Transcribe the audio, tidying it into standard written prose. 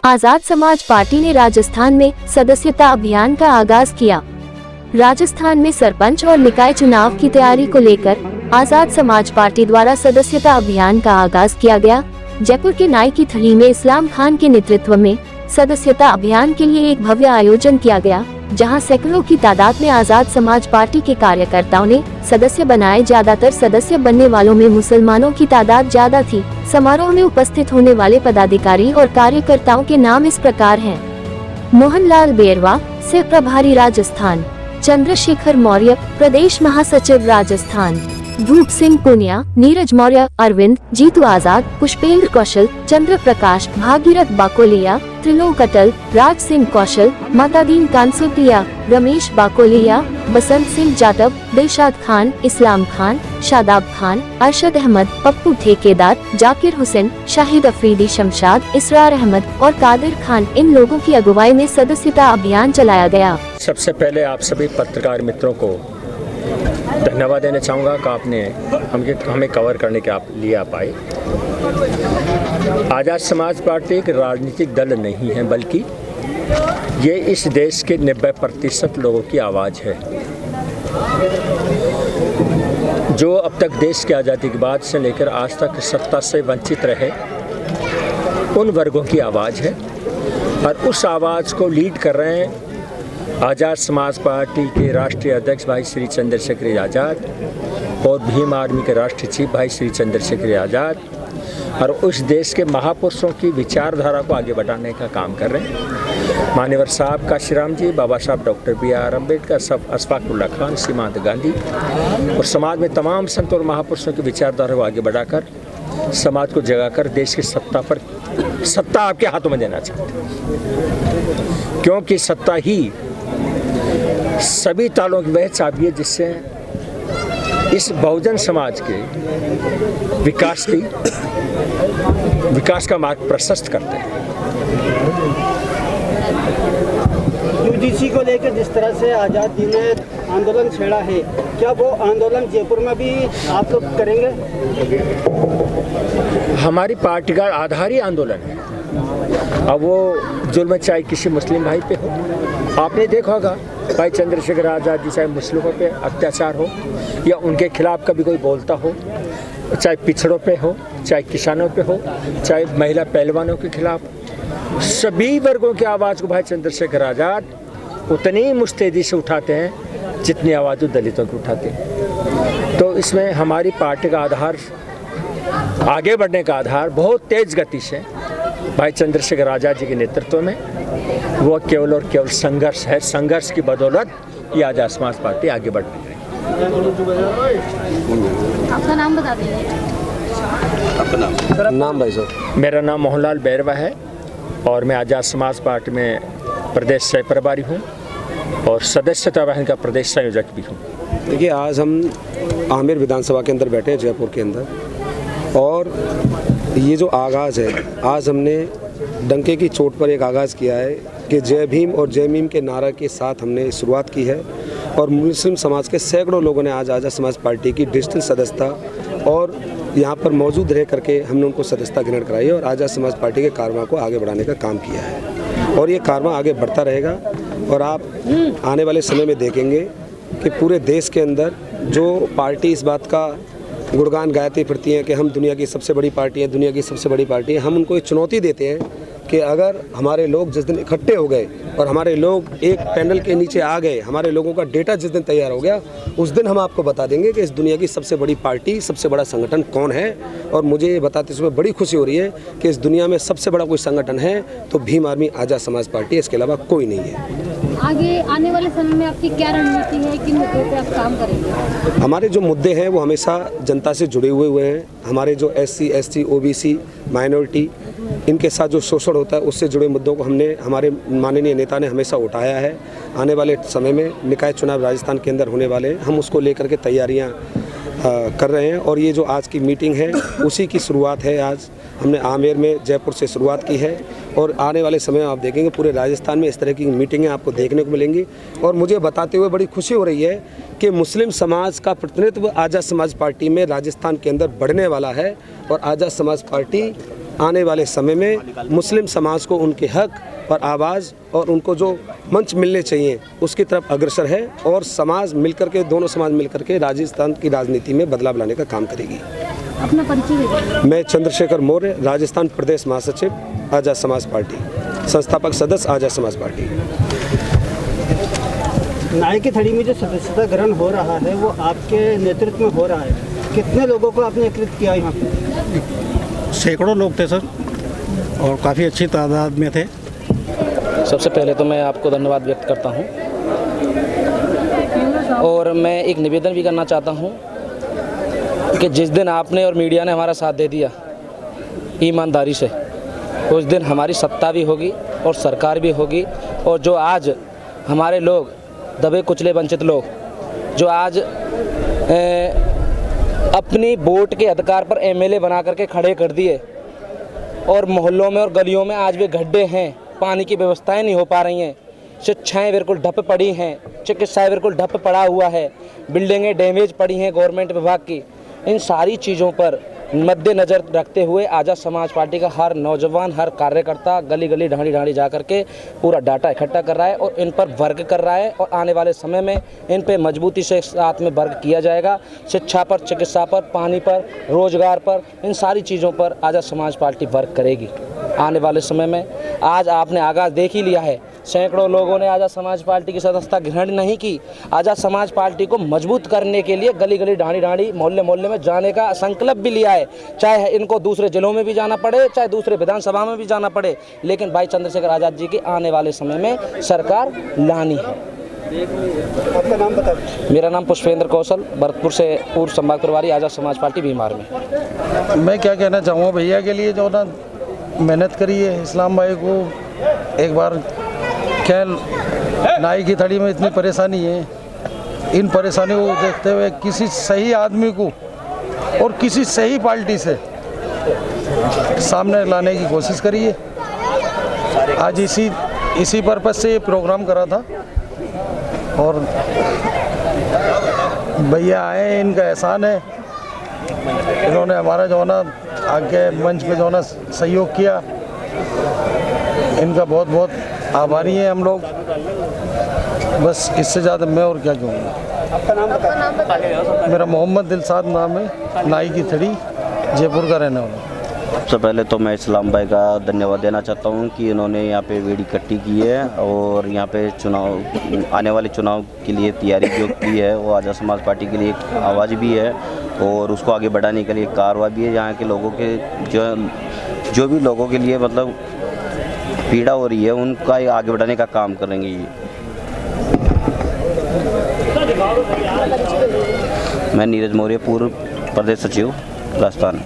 Azad Samaj party ने राजस्थान में सदस्यता अभियान का आगाज किया। राजस्थान में सरपंच और निकाय चुनाव की तैयारी को लेकर आजाद समाज पार्टी द्वारा सदस्यता अभियान का आगाज किया गया। जयपुर के नाई की थली में इस्लाम खान के नेतृत्व में सदस्यता अभियान के लिए एक भव्य आयोजन किया गया, जहां सैकड़ों की तादाद में आजाद समाज पार्टी के कार्यकर्ताओं ने सदस्य बनाए। ज्यादातर सदस्य बनने वालों में मुसलमानों की तादाद ज्यादा थी। समारोह में उपस्थित होने वाले पदाधिकारी और कार्यकर्ताओं के नाम इस प्रकार हैं: मोहनलाल बेरवा, सह प्रभारी राजस्थान; चंद्रशेखर मौर्य, प्रदेश महासचिव राजस्थान; धूप सिंह पुनिया, नीरज मौर्य, अरविंद, जीतू आजाद, पुष्पेंद्र कौशल, चंद्र प्रकाश, भागीरथ बाकोलिया, त्रिलोक अटल, राज सिंह कौशल, मातादीन कांसोटिया, रमेश बाकोलिया, बसंत सिंह जाटव, दिलशाद खान, इस्लाम खान, शादाब खान, अरशद अहमद, पप्पू ठेकेदार, जाकिर हुसैन, शाहिद अफरीदी शमशाद, इसरार अहमद और कादिर खान, इन लोगों की अगुवाई में सदस्यता अभियान चलाया गया। सबसे पहले आप सभी पत्रकार मित्रों को धन्यवाद देना चाहूँगा कि आपने हमें कवर करने के लिए आप आए। आज़ाद समाज पार्टी एक राजनीतिक दल नहीं है, बल्कि ये इस देश के 90% लोगों की आवाज़ है, जो अब तक देश की आज़ादी के बाद से लेकर आज तक सत्ता से वंचित रहे उन वर्गों की आवाज़ है। और उस आवाज़ को लीड कर रहे हैं आज़ाद समाज पार्टी के राष्ट्रीय अध्यक्ष भाई श्री चंद्रशेखर आज़ाद और भीम आर्मी के राष्ट्रीय चीफ भाई श्री चंद्रशेखर आज़ाद, और उस देश के महापुरुषों की विचारधारा को आगे बढ़ाने का काम कर रहे हैं। मान्यवर साहब काशीराम जी, बाबा साहब डॉक्टर B.R. अम्बेडकर, सब अशफाकुल्लाह खान, सीमांत गांधी और समाज में तमाम संत और महापुरुषों की विचारधारा को आगे बढ़ाकर समाज को जगाकर देश की सत्ता आपके हाथों में देना चाहते हैं, क्योंकि सत्ता ही सभी तालों की वह चाबी है जिससे इस बहुजन समाज के विकास का मार्ग प्रशस्त करते हैं। यूजीसी को लेकर जिस तरह से आज़ादी ने आंदोलन छेड़ा है, क्या वो आंदोलन जयपुर में भी आप लोग करेंगे? हमारी पार्टी का आधार ही आंदोलन है। अब वो जुल्म चाहे किसी मुस्लिम भाई पे हो, आपने देखा होगा भाई चंद्रशेखर आज़ाद जी, चाहे मुस्लिमों पे अत्याचार हो या उनके खिलाफ कभी कोई बोलता हो, चाहे पिछड़ों पे हो, चाहे किसानों पे हो, चाहे महिला पहलवानों के खिलाफ, सभी वर्गों की आवाज़ को भाई चंद्रशेखर आज़ाद उतनी ही मुस्तैदी से उठाते हैं जितनी आवाज़ वो दलितों की उठाते हैं। तो इसमें हमारी पार्टी का आधार, आगे बढ़ने का आधार बहुत तेज़ गति से भाई चंद्रशेखर आज़ाद जी के नेतृत्व में वो केवल और केवल संघर्ष है। संघर्ष की बदौलत ये आज़ाद समाज पार्टी आगे बढ़ रही है। आपका नाम बता दीजिए। आपका नाम भाई साहब? मेरा नाम मोहनलाल बेरवा है और मैं आज़ाद समाज पार्टी में प्रदेश सह प्रभारी हूँ और सदस्यता अभियान का प्रदेश संयोजक भी हूँ। देखिए, आज हम आमेर विधानसभा के अंदर बैठे हैं, जयपुर के अंदर, और ये जो आगाज़ है, आज हमने डंके की चोट पर एक आगाज़ किया है कि जय भीम और जय मीम के नारा के साथ हमने शुरुआत की है। और मुस्लिम समाज के सैकड़ों लोगों ने आज आज़ाद समाज पार्टी की डिजिटल सदस्यता और यहाँ पर मौजूद रह करके हमने उनको सदस्यता ग्रहण कराई है और आज़ाद समाज पार्टी के कारवां को आगे बढ़ाने का काम किया है। और ये कारवां आगे बढ़ता रहेगा और आप आने वाले समय में देखेंगे कि पूरे देश के अंदर जो पार्टी इस बात का गुणगान गाती फिरती हैं कि हम दुनिया की सबसे बड़ी पार्टी है, दुनिया की सबसे बड़ी पार्टी है, हम उनको एक चुनौती देते हैं कि अगर हमारे लोग जिस दिन इकट्ठे हो गए और हमारे लोग एक पैनल के नीचे आ गए, हमारे लोगों का डेटा जिस दिन तैयार हो गया, उस दिन हम आपको बता देंगे कि इस दुनिया की सबसे बड़ी पार्टी, सबसे बड़ा संगठन कौन है। और मुझे ये बताते समय बड़ी खुशी हो रही है कि इस दुनिया में सबसे बड़ा कोई संगठन है तो भीम आर्मी आज़ाद समाज पार्टी, इसके अलावा कोई नहीं है। आगे आने वाले समय में आपकी क्या रणनीति है, किन मुद्दों पे आप काम करेंगे? हमारे जो मुद्दे हैं वो हमेशा जनता से जुड़े हुए हैं। हमारे जो SC, ST, OBC, माइनॉरिटी, इनके साथ जो शोषण होता है उससे जुड़े मुद्दों को हमारे माननीय नेता ने हमेशा उठाया है। आने वाले समय में निकाय चुनाव राजस्थान के अंदर होने वाले हैं, हम उसको लेकर के तैयारियां कर रहे हैं। और ये जो आज की मीटिंग है उसी की शुरुआत है। आज हमने आमेर में, जयपुर से शुरुआत की है और आने वाले समय में आप देखेंगे पूरे राजस्थान में इस तरह की मीटिंगें आपको देखने को मिलेंगी। और मुझे बताते हुए बड़ी खुशी हो रही है कि मुस्लिम समाज का प्रतिनिधित्व आज़ाद समाज पार्टी में राजस्थान के अंदर बढ़ने वाला है और आज़ाद समाज पार्टी आने वाले समय में मुस्लिम समाज को उनके हक और आवाज़ और उनको जो मंच मिलने चाहिए उसकी तरफ अग्रसर है और समाज मिलकर के, दोनों समाज मिलकर के राजस्थान की राजनीति में बदलाव लाने का काम करेगी। अपना परिचय दीजिए। मैं चंद्रशेखर मौर्य, राजस्थान प्रदेश महासचिव, आज़ाद समाज पार्टी, संस्थापक सदस्य, आज़ाद समाज पार्टी। नाई की थड़ी में जो सदस्यता ग्रहण हो रहा है वो आपके नेतृत्व में हो रहा है, कितने लोगों को आपने एकत्रित किया यहाँ पे? सैकड़ों लोग थे सर और काफ़ी अच्छी तादाद में थे। सबसे पहले तो मैं आपको धन्यवाद व्यक्त करता हूँ और मैं एक निवेदन भी करना चाहता हूँ कि जिस दिन आपने और मीडिया ने हमारा साथ दे दिया ईमानदारी से, उस दिन हमारी सत्ता भी होगी और सरकार भी होगी। और जो आज हमारे लोग दबे कुचले वंचित लोग जो आज अपनी वोट के अधिकार पर एमएलए बना करके खड़े कर दिए और मोहल्लों में और गलियों में आज भी गड्ढे हैं, पानी की व्यवस्थाएं नहीं हो पा रही हैं, शिक्षाएं बिल्कुल ठप पड़ी हैं, चिकित्साएं बिल्कुल ठप पड़ा हुआ है, बिल्डिंगें डैमेज पड़ी हैं गवर्नमेंट विभाग की। इन सारी चीज़ों पर मद्देनज़र रखते हुए आज़ाद समाज पार्टी का हर नौजवान, हर कार्यकर्ता गली गली ढाणी ढाणी जा करके पूरा डाटा इकट्ठा कर रहा है और इन पर वर्क कर रहा है और आने वाले समय में इन पे मजबूती से साथ में वर्क किया जाएगा। शिक्षा पर, चिकित्सा पर, पानी पर, रोजगार पर, इन सारी चीज़ों पर आज़ाद समाज पार्टी वर्क करेगी आने वाले समय में। आज आपने आगाज़ देख ही लिया है, सैकड़ों लोगों ने आज़ाद समाज पार्टी की सदस्यता ग्रहण नहीं की। आज़ाद समाज पार्टी को मजबूत करने के लिए गली गली ढाणी ढाणी, मोहल्ले मोहल्ले में जाने का संकल्प भी लिया है, चाहे इनको दूसरे जिलों में भी जाना पड़े, चाहे दूसरे विधानसभा में भी जाना पड़े, लेकिन भाई चंद्रशेखर आज़ाद जी की आने वाले समय में सरकार लानी है। आपका नाम बता दीजिए। मेरा नाम पुष्पेंद्र कौशल, भरतपुर से पूर्व संभाग प्रभारी, आज़ाद समाज पार्टी बीमार में। मैं क्या कहना चाहूँगा भैया के लिए, जो ना मेहनत करी है इस्लाम भाई को, एक बार क्या नाई की थड़ी में इतनी परेशानी है, इन परेशानियों को देखते हुए किसी सही आदमी को और किसी सही पार्टी से सामने लाने की कोशिश करी है। आज इसी पर्पज़ से ये प्रोग्राम करा था और भैया आए, इनका एहसान है, इन्होंने हमारा जो ना आगे मंच पे जो ना सहयोग किया, इनका बहुत बहुत आभारी हैं हम लोग। बस इससे ज़्यादा मैं और क्या कहूँगा। आपका नाम बता। मेरा मोहम्मद दिलसाद नाम है, नाई की थड़ी, जयपुर का रहने वाला। सबसे पहले तो मैं इस्लाम भाई का धन्यवाद देना चाहता हूँ कि इन्होंने यहाँ पे वेड़ी इकट्ठी की है और यहाँ पे चुनाव, आने वाले चुनाव के लिए तैयारी जो की है वो आज़ाद समाज पार्टी के लिए एक आवाज़ भी है और उसको आगे बढ़ाने के लिए कार्रवाई भी है। यहाँ के लोगों के जो भी लोगों के लिए मतलब पीड़ा हो रही है उनका आगे बढ़ाने का काम करेंगे ये। मैं नीरज मौर्य, पूर्व प्रदेश सचिव, राजस्थान।